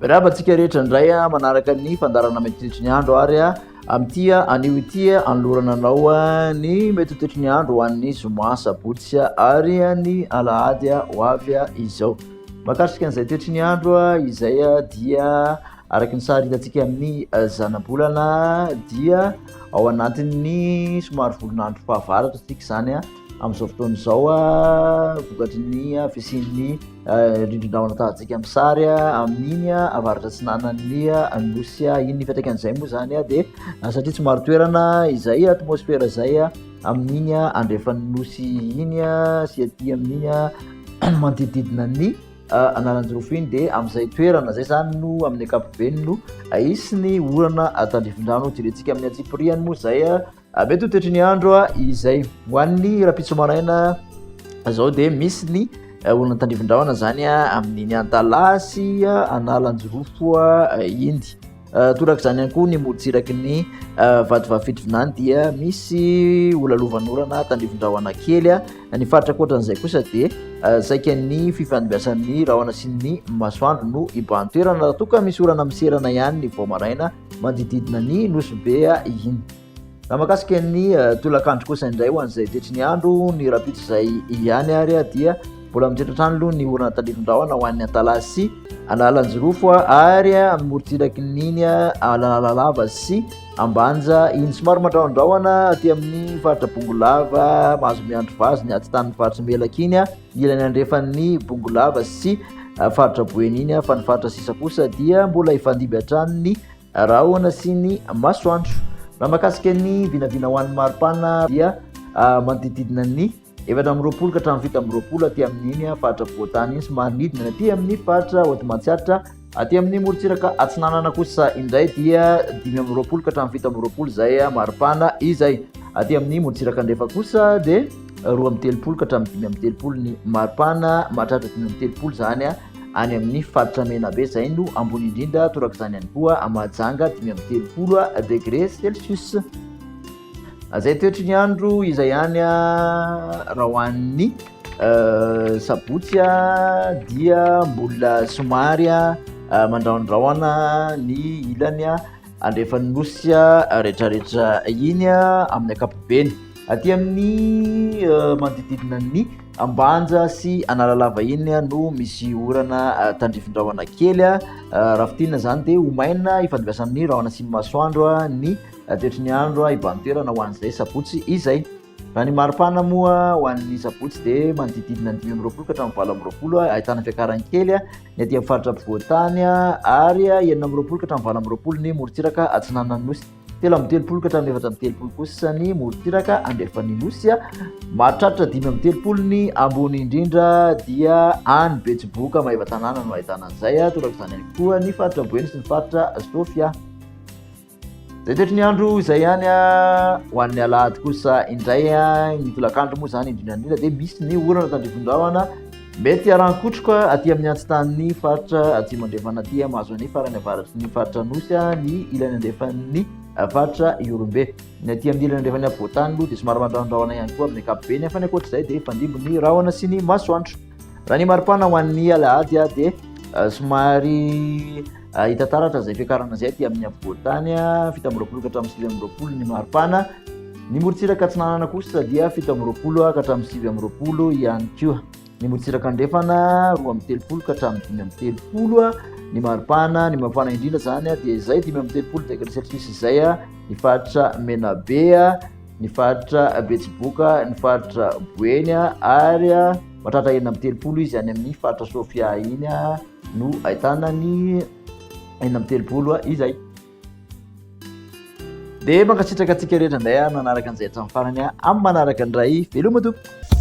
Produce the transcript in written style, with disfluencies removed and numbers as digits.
Rabantsika rehetra indray manaraka ny fandarana mety ny andro ary amin'ity anio ity anolorana anao ny mety toetry ny andro ho an'ny zoma sabotsy ary ny alahady ho avy izao. Mahakasika an'izay toetry ny andro izay dia araky ny sary hitantsika amin'ny zanabolana dia ao anatin'ny somary volonandro fahavaratra tsika izany amin'izao fotoana izao vokatry ny fisian'ny rindrin-drahona tahantsika amin'ny sary amin'iny avaratra tsinanan'ny nosy iny fiatraikan'izay moa zany dia satria somary toerana izay atmosfera izay amin'iny andrefan'ny nosy iny sy aty amin'iny manodididina ny analanjirofo iny dia amin'izay toerana zay zany no amin'ny ankapobeny no isy ny orana tandrifin-drano tirentsika amin'ny atsipiriany moa zay mety ho toetry ny andro izay ho an'ny rapitso maraina zao dia misy ny orana tandrifin-drahona zany amin'iny antalasy analanjirofo indy toraka izany ihany koa ny morotsiraky ny vadivavitrinany dia misy olalovan'orana tandrifin-drahona kely ny faritra koatran'izay kosa dia saika ny fifandibiasan'ny rahona sy ny masoandro no ibahan-toerana raha toka misy orana miserana ihany ny vao maraina manodididina ny nosibe iny. Raha mahakasika ny tolakandro kosa indray ho an'izay toetry ny andro ny rapitso izay ihany ary dia mbola mitretratrano aloha ny orana tandrifin-drahona ho an'ny antalasy analanjirofo ary morotsiraky n'iny alalava sy ambanja iny somary mandrahondrahona aty amin'ny faritra bongolava mahazo miandro vazy ny aty-tanin'ny faritra melaka iny ilany andrefan'ny bongolava sy faritra boeny iny fa ny faritra sisa kosa dia mbola hifandiby hatrany ny rahona sy ny masoandro. Raha mahakasika ny vinavina ho an'ny maripana dia manodididina ny 420 ka hatramin'ny 720 aty amin'iny faritra voatany iny sy manodidina aty amin'ny faritra Hotomantsiatra aty amin'ny morotsiraka atsinanana kosa indray dia 520 ka hatramin'ny 720 zay maripana izay aty amin'ny morotsiraka andrefa kosa dia 230 ka hatramin'ny 530 ny maripana mahatratra 530 zany any amin'ny faritra menabe zay no ambony indrindra toraka izany ihany koa mahajanga 530 degré celsius. Zay toetry ny andro izay ihany raha ho an'ny sabotsy dia mbola somary mandrahondrahona ny ilany andrefan'ny nosy rehetrarehetra iny amin'ny ankapobeny aty amin'ny manodididina ny ambanja sy analalava iny no misy orana tandrifin-drahona kely raha fitina zany dia homaina ifandibiasan'ny rahona sy masoandro ny toetry ny andro ibahan-toerana ho an'izay sabotsy izay. Raha ny maripana moa ho an'ny sabotsy dia manodididina 520 ka hatramin'ny 720 ahitana fiakarany kely ny aty amin'ny faritra ampovoantany ary 920 ka hatramin'ny 720 ny morotsiraka atsinanan'ny nosy 330 ka hatramin'ny 430 kosa ny morotsiraka andrefan'ny nosy mahatratra 530 ny ambony indrindra dia any Betsiboka Maheva tanàna no ahitana an'izay toraka izany ihany koa ny faritra Boeny sy ny faritra Sofia. Zay toetry ny andro izay ihany ho an'ny alahady kosa indray ny tolakandro moa zany indrindrandrindra dia misy ny orana tandrifin-drahona mety arahan-kotroka aty amin'ny antsintan'ny faritra atsimo andrefana aty mahazo ny farany avaratry ny faritra nosy ny ilany andrefan'ny faritra Iorombe ny aty amin'ny ilany andrefan'ny Aboatany aloha dia somary mandrahondrahona ihany koa amin'ny ankapobeny fa ny ankoatr'izay dia fandimbo ny rahona sy ny masoandro. Raha ny maripana ho an'ny alahady dia somary hita taratra zay fiakarana zay aty amin'ny Aboatany 720 ka hatramin'ny 920 ny maripana ny morotsiraka atsinanana kosa dia 720 ka hatramin'ny 920 ihany koa ny morotsiraka andrefana 230 ka hatramin'ny 530 ny maripana ny mafana indrindra zany dia izay 530 degré celsius izay ny faritra Menabe ny faritra Betsiboka ny faritra Boeny ary mahatratra 930 izy any amin'ny faritra Sofia iny no ahitana ny 930 izay. Dia mankasitraka antsika rehetra indray manaraka an'izay hatramin'ny farany amin'ny manaraka indray veloma tompoko.